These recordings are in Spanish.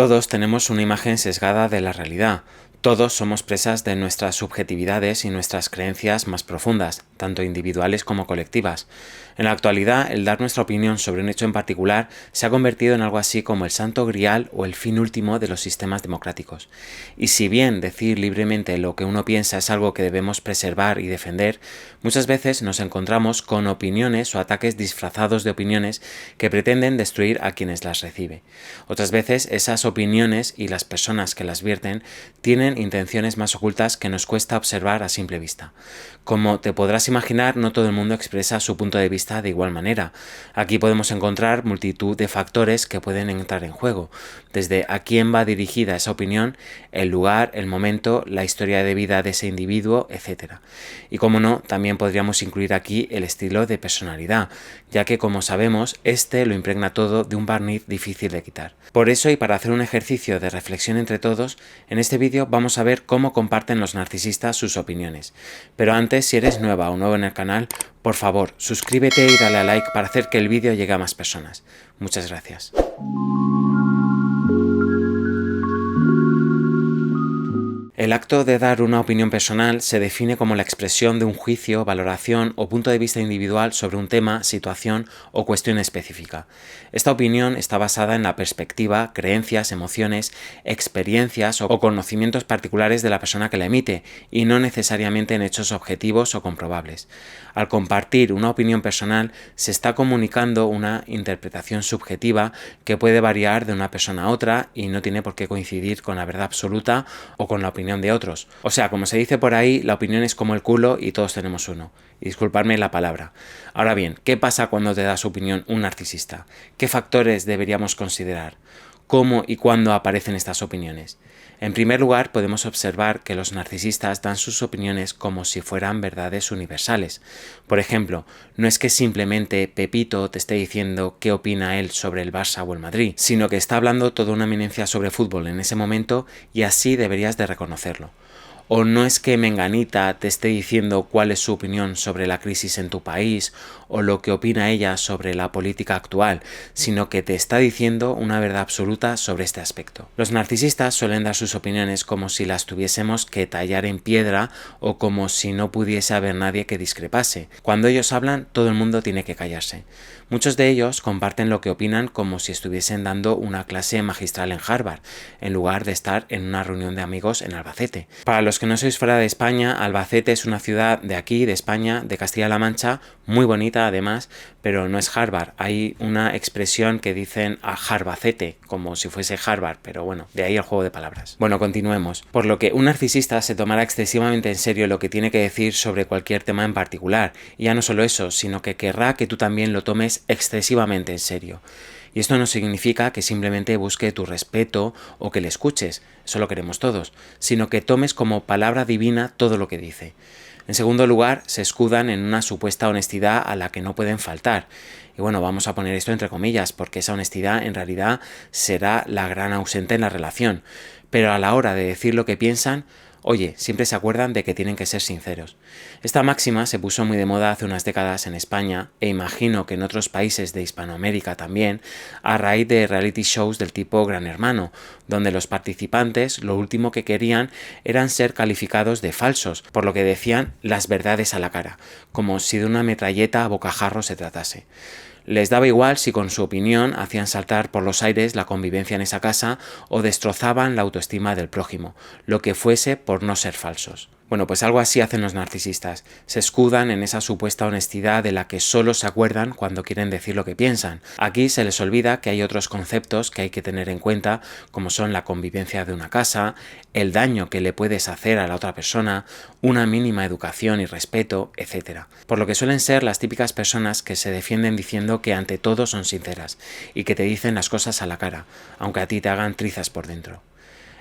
Todos tenemos una imagen sesgada de la realidad. Todos somos presas de nuestras subjetividades y nuestras creencias más profundas, tanto individuales como colectivas. En la actualidad, el dar nuestra opinión sobre un hecho en particular se ha convertido en algo así como el santo grial o el fin último de los sistemas democráticos. Y si bien decir libremente lo que uno piensa es algo que debemos preservar y defender, muchas veces nos encontramos con opiniones o ataques disfrazados de opiniones que pretenden destruir a quienes las recibe. Otras veces, esas opiniones y las personas que las vierten tienen intenciones más ocultas que nos cuesta observar a simple vista. Como te podrás imaginar, no todo el mundo expresa su punto de vista de igual manera. Aquí podemos encontrar multitud de factores que pueden entrar en juego, desde a quién va dirigida esa opinión, el lugar, el momento, la historia de vida de ese individuo, etc. Y como no, también podríamos incluir aquí el estilo de personalidad, ya que como sabemos, este lo impregna todo de un barniz difícil de quitar. Por eso, y para hacer un ejercicio de reflexión entre todos, en este vídeo vamos a ver cómo comparten los narcisistas sus opiniones. Pero antes, si eres nueva o nuevo en el canal, por favor, suscríbete y dale a like para hacer que el vídeo llegue a más personas. Muchas gracias. El acto de dar una opinión personal se define como la expresión de un juicio, valoración o punto de vista individual sobre un tema, situación o cuestión específica. Esta opinión está basada en la perspectiva, creencias, emociones, experiencias o conocimientos particulares de la persona que la emite y no necesariamente en hechos objetivos o comprobables. Al compartir una opinión personal se está comunicando una interpretación subjetiva que puede variar de una persona a otra y no tiene por qué coincidir con la verdad absoluta o con la opinión de otros. O sea, como se dice por ahí, la opinión es como el culo y todos tenemos uno. Y disculpadme la palabra. Ahora bien, ¿qué pasa cuando te da su opinión un narcisista? ¿Qué factores deberíamos considerar? ¿Cómo y cuándo aparecen estas opiniones? En primer lugar, podemos observar que los narcisistas dan sus opiniones como si fueran verdades universales. Por ejemplo, no es que simplemente Pepito te esté diciendo qué opina él sobre el Barça o el Madrid, sino que está hablando toda una eminencia sobre fútbol en ese momento y así deberías de reconocerlo. O no es que Menganita te esté diciendo cuál es su opinión sobre la crisis en tu país o lo que opina ella sobre la política actual, sino que te está diciendo una verdad absoluta sobre este aspecto. Los narcisistas suelen dar sus opiniones como si las tuviésemos que tallar en piedra o como si no pudiese haber nadie que discrepase. Cuando ellos hablan, todo el mundo tiene que callarse. Muchos de ellos comparten lo que opinan como si estuviesen dando una clase magistral en Harvard, en lugar de estar en una reunión de amigos en Albacete. Para los que no sois fuera de España, Albacete es una ciudad de aquí, de España, de Castilla-La Mancha, muy bonita además, pero no es Harvard. Hay una expresión que dicen a Harbacete, como si fuese Harvard, pero bueno, de ahí el juego de palabras. Bueno, continuemos. Por lo que un narcisista se tomará excesivamente en serio lo que tiene que decir sobre cualquier tema en particular, y ya no solo eso, sino que querrá que tú también lo tomes excesivamente en serio. Y esto no significa que simplemente busque tu respeto o que le escuches, eso lo queremos todos, sino que tomes como palabra divina todo lo que dice. En segundo lugar, se escudan en una supuesta honestidad a la que no pueden faltar. Y bueno, vamos a poner esto entre comillas, porque esa honestidad en realidad será la gran ausente en la relación. Pero a la hora de decir lo que piensan, oye, siempre se acuerdan de que tienen que ser sinceros. Esta máxima se puso muy de moda hace unas décadas en España, e imagino que en otros países de Hispanoamérica también, a raíz de reality shows del tipo Gran Hermano, donde los participantes lo último que querían eran ser calificados de falsos, por lo que decían las verdades a la cara, como si de una metralleta a bocajarro se tratase. Les daba igual si con su opinión hacían saltar por los aires la convivencia en esa casa o destrozaban la autoestima del prójimo, lo que fuese por no ser falsos. Bueno, pues algo así hacen los narcisistas. Se escudan en esa supuesta honestidad de la que solo se acuerdan cuando quieren decir lo que piensan. Aquí se les olvida que hay otros conceptos que hay que tener en cuenta, como son la convivencia de una casa, el daño que le puedes hacer a la otra persona, una mínima educación y respeto, etc. Por lo que suelen ser las típicas personas que se defienden diciendo que ante todo son sinceras y que te dicen las cosas a la cara, aunque a ti te hagan trizas por dentro.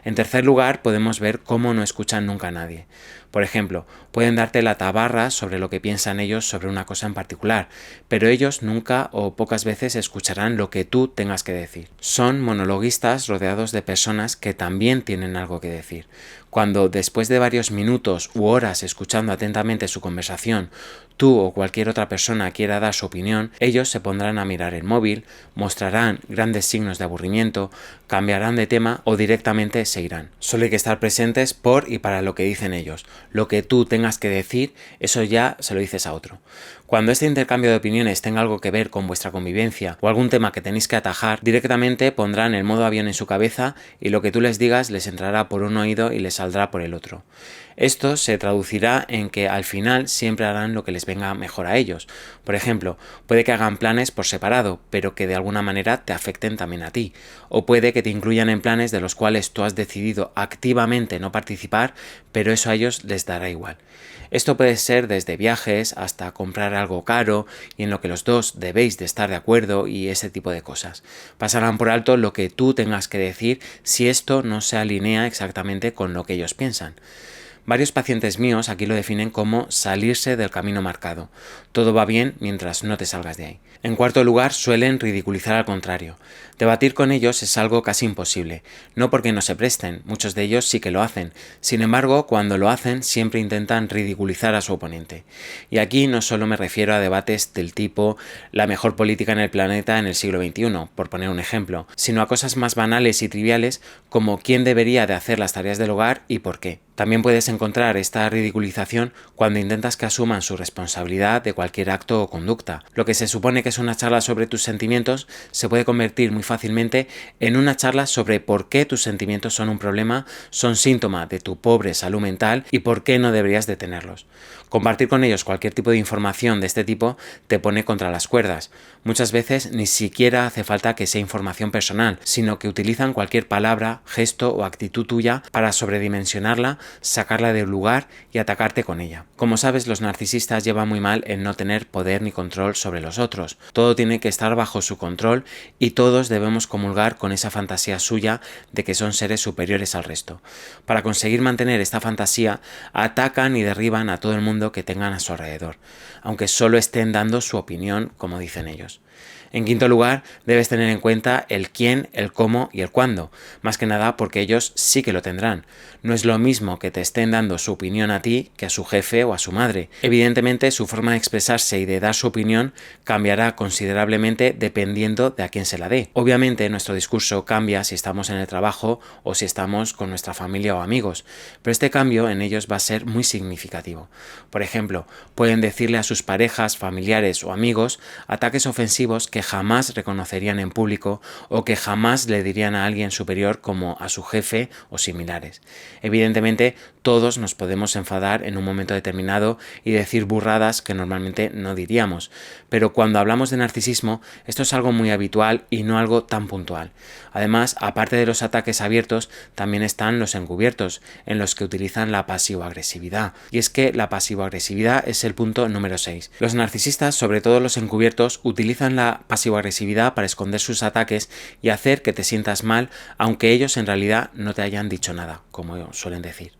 En tercer lugar, podemos ver cómo no escuchan nunca a nadie. Por ejemplo, pueden darte la tabarra sobre lo que piensan ellos sobre una cosa en particular, pero ellos nunca o pocas veces escucharán lo que tú tengas que decir. Son monologuistas rodeados de personas que también tienen algo que decir. Cuando después de varios minutos u horas escuchando atentamente su conversación, tú o cualquier otra persona quiera dar su opinión, ellos se pondrán a mirar el móvil, mostrarán grandes signos de aburrimiento, cambiarán de tema o directamente se irán. Solo hay que estar presentes por y para lo que dicen ellos. Lo que tú tengas que decir, eso ya se lo dices a otro. Cuando este intercambio de opiniones tenga algo que ver con vuestra convivencia o algún tema que tenéis que atajar, directamente pondrán el modo avión en su cabeza y lo que tú les digas les entrará por un oído y les saldrá por el otro. Esto se traducirá en que al final siempre harán lo que les venga mejor a ellos. Por ejemplo, puede que hagan planes por separado, pero que de alguna manera te afecten también a ti. O puede que te incluyan en planes de los cuales tú has decidido activamente no participar, pero eso a ellos les dará igual. Esto puede ser desde viajes hasta comprar algo caro y en lo que los dos debéis de estar de acuerdo y ese tipo de cosas. Pasarán por alto lo que tú tengas que decir si esto no se alinea exactamente con lo que ellos piensan. Varios pacientes míos aquí lo definen como salirse del camino marcado. Todo va bien mientras no te salgas de ahí. En cuarto lugar, suelen ridiculizar al contrario. Debatir con ellos es algo casi imposible. No porque no se presten, muchos de ellos sí que lo hacen. Sin embargo, cuando lo hacen, siempre intentan ridiculizar a su oponente. Y aquí no solo me refiero a debates del tipo la mejor política en el planeta en el siglo XXI, por poner un ejemplo, sino a cosas más banales y triviales como quién debería de hacer las tareas del hogar y por qué. También puedes encontrar esta ridiculización cuando intentas que asuman su responsabilidad de cualquier acto o conducta. Lo que se supone que es una charla sobre tus sentimientos se puede convertir muy fácilmente en una charla sobre por qué tus sentimientos son un problema, son síntoma de tu pobre salud mental y por qué no deberías de tenerlos. Compartir con ellos cualquier tipo de información de este tipo te pone contra las cuerdas. Muchas veces ni siquiera hace falta que sea información personal, sino que utilizan cualquier palabra, gesto o actitud tuya para sobredimensionarla, sacarla del lugar y atacarte con ella. Como sabes, los narcisistas llevan muy mal en no tener poder ni control sobre los otros. Todo tiene que estar bajo su control y todos debemos comulgar con esa fantasía suya de que son seres superiores al resto. Para conseguir mantener esta fantasía, atacan y derriban a todo el mundo que tengan a su alrededor, aunque solo estén dando su opinión, como dicen ellos. En quinto lugar, debes tener en cuenta el quién, el cómo y el cuándo, más que nada porque ellos sí que lo tendrán. No es lo mismo que te estén dando su opinión a ti que a su jefe o a su madre. Evidentemente, su forma de expresarse y de dar su opinión cambiará considerablemente dependiendo de a quién se la dé. Obviamente, nuestro discurso cambia si estamos en el trabajo o si estamos con nuestra familia o amigos, pero este cambio en ellos va a ser muy significativo. Por ejemplo, pueden decirle a sus parejas, familiares o amigos ataques ofensivos que jamás reconocerían en público o que jamás le dirían a alguien superior como a su jefe o similares. Evidentemente, todos nos podemos enfadar en un momento determinado y decir burradas que normalmente no diríamos, pero cuando hablamos de narcisismo, esto es algo muy habitual y no algo tan puntual. Además, aparte de los ataques abiertos, también están los encubiertos, en los que utilizan la pasivo-agresividad. Y es que la pasivo-agresividad es el punto número 6. Los narcisistas, sobre todo los encubiertos, utilizan la pasivo-agresividad para esconder sus ataques y hacer que te sientas mal, aunque ellos en realidad no te hayan dicho nada, como suelen decir.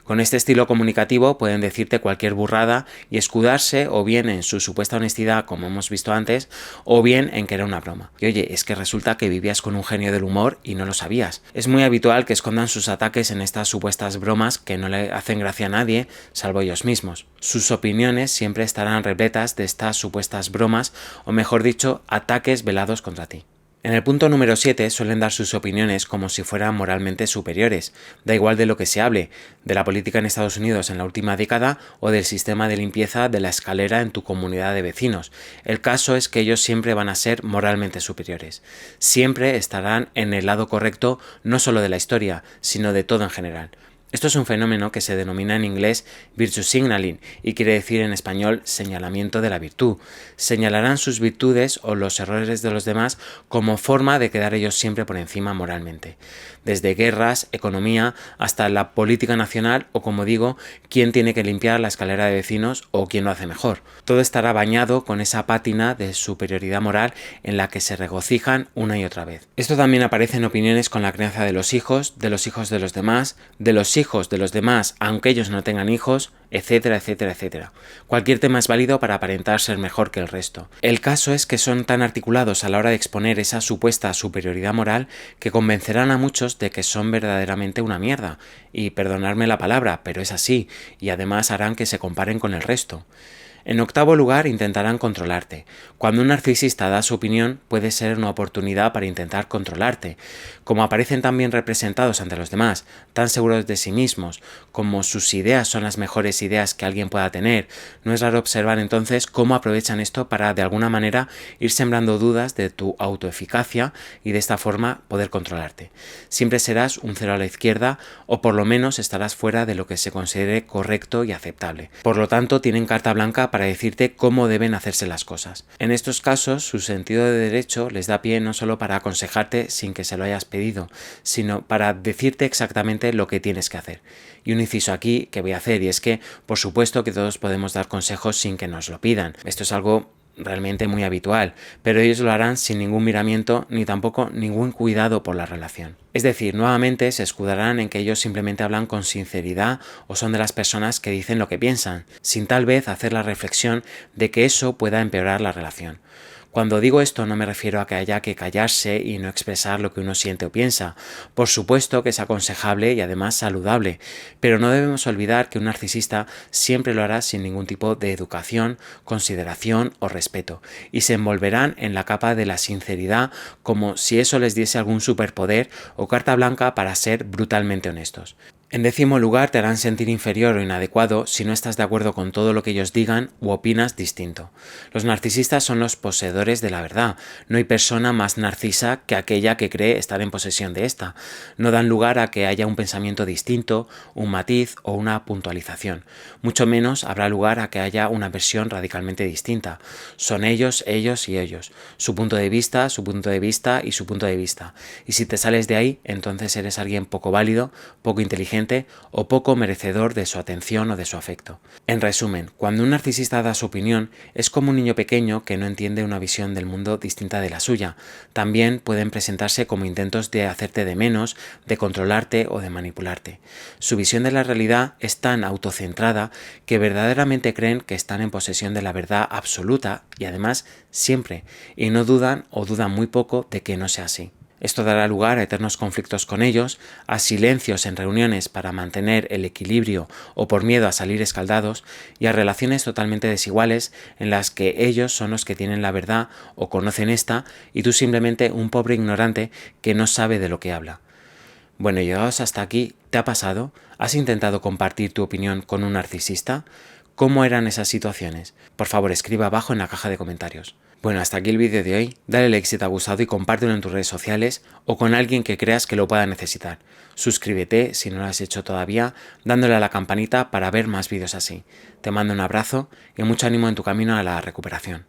Con este estilo comunicativo pueden decirte cualquier burrada y escudarse o bien en su supuesta honestidad, como hemos visto antes, o bien en que era una broma. Y oye, es que resulta que vivías con un genio del humor y no lo sabías. Es muy habitual que escondan sus ataques en estas supuestas bromas que no le hacen gracia a nadie, salvo ellos mismos. Sus opiniones siempre estarán repletas de estas supuestas bromas, o mejor dicho, ataques velados contra ti. En el punto número 7 suelen dar sus opiniones como si fueran moralmente superiores, da igual de lo que se hable, de la política en Estados Unidos en la última década o del sistema de limpieza de la escalera en tu comunidad de vecinos. El caso es que ellos siempre van a ser moralmente superiores. Siempre estarán en el lado correcto no solo de la historia, sino de todo en general. Esto es un fenómeno que se denomina en inglés virtue signaling y quiere decir en español señalamiento de la virtud. Señalarán sus virtudes o los errores de los demás como forma de quedar ellos siempre por encima moralmente. Desde guerras, economía, hasta la política nacional o, como digo, quién tiene que limpiar la escalera de vecinos o quién lo hace mejor. Todo estará bañado con esa pátina de superioridad moral en la que se regocijan una y otra vez. Esto también aparece en opiniones con la crianza de los hijos de los demás, de los hijos de los demás, aunque ellos no tengan hijos, etcétera, etcétera, etcétera. Cualquier tema es válido para aparentar ser mejor que el resto. El caso es que son tan articulados a la hora de exponer esa supuesta superioridad moral que convencerán a muchos de que son verdaderamente una mierda. Y perdonadme la palabra, pero es así, y además harán que se comparen con el resto. En octavo lugar, intentarán controlarte. Cuando un narcisista da su opinión, puede ser una oportunidad para intentar controlarte. Como aparecen tan bien representados ante los demás, tan seguros de sí mismos, como sus ideas son las mejores ideas que alguien pueda tener, no es raro observar entonces cómo aprovechan esto para de alguna manera ir sembrando dudas de tu autoeficacia y de esta forma poder controlarte. Siempre serás un cero a la izquierda o por lo menos estarás fuera de lo que se considere correcto y aceptable. Por lo tanto, tienen carta blanca para decirte cómo deben hacerse las cosas. En estos casos, su sentido de derecho les da pie no solo para aconsejarte sin que se lo hayas pedido, sino para decirte exactamente lo que tienes que hacer. Y un inciso aquí que voy a hacer, y es que, por supuesto que todos podemos dar consejos sin que nos lo pidan. Esto es algo realmente muy habitual, pero ellos lo harán sin ningún miramiento ni tampoco ningún cuidado por la relación. Es decir, nuevamente se escudarán en que ellos simplemente hablan con sinceridad o son de las personas que dicen lo que piensan, sin tal vez hacer la reflexión de que eso pueda empeorar la relación. Cuando digo esto no me refiero a que haya que callarse y no expresar lo que uno siente o piensa. Por supuesto que es aconsejable y además saludable, pero no debemos olvidar que un narcisista siempre lo hará sin ningún tipo de educación, consideración o respeto, y se envolverán en la capa de la sinceridad como si eso les diese algún superpoder o carta blanca para ser brutalmente honestos. En décimo lugar, te harán sentir inferior o inadecuado si no estás de acuerdo con todo lo que ellos digan u opinas distinto. Los narcisistas son los poseedores de la verdad. No hay persona más narcisa que aquella que cree estar en posesión de esta. No dan lugar a que haya un pensamiento distinto, un matiz o una puntualización. Mucho menos habrá lugar a que haya una versión radicalmente distinta. Son ellos, ellos y ellos. Su punto de vista, su punto de vista y su punto de vista. Y si te sales de ahí, entonces eres alguien poco válido, poco inteligente o poco merecedor de su atención o de su afecto. En resumen, cuando un narcisista da su opinión, es como un niño pequeño que no entiende una visión del mundo distinta de la suya. También pueden presentarse como intentos de hacerte de menos, de controlarte o de manipularte. Su visión de la realidad es tan autocentrada que verdaderamente creen que están en posesión de la verdad absoluta y además siempre, y no dudan o dudan muy poco de que no sea así. Esto dará lugar a eternos conflictos con ellos, a silencios en reuniones para mantener el equilibrio o por miedo a salir escaldados, y a relaciones totalmente desiguales en las que ellos son los que tienen la verdad o conocen esta y tú simplemente un pobre ignorante que no sabe de lo que habla. Bueno, llegados hasta aquí, ¿te ha pasado? ¿Has intentado compartir tu opinión con un narcisista? ¿Cómo eran esas situaciones? Por favor, escribe abajo en la caja de comentarios. Bueno, hasta aquí el vídeo de hoy. Dale like si te ha gustado y compártelo en tus redes sociales o con alguien que creas que lo pueda necesitar. Suscríbete si no lo has hecho todavía, dándole a la campanita para ver más vídeos así. Te mando un abrazo y mucho ánimo en tu camino a la recuperación.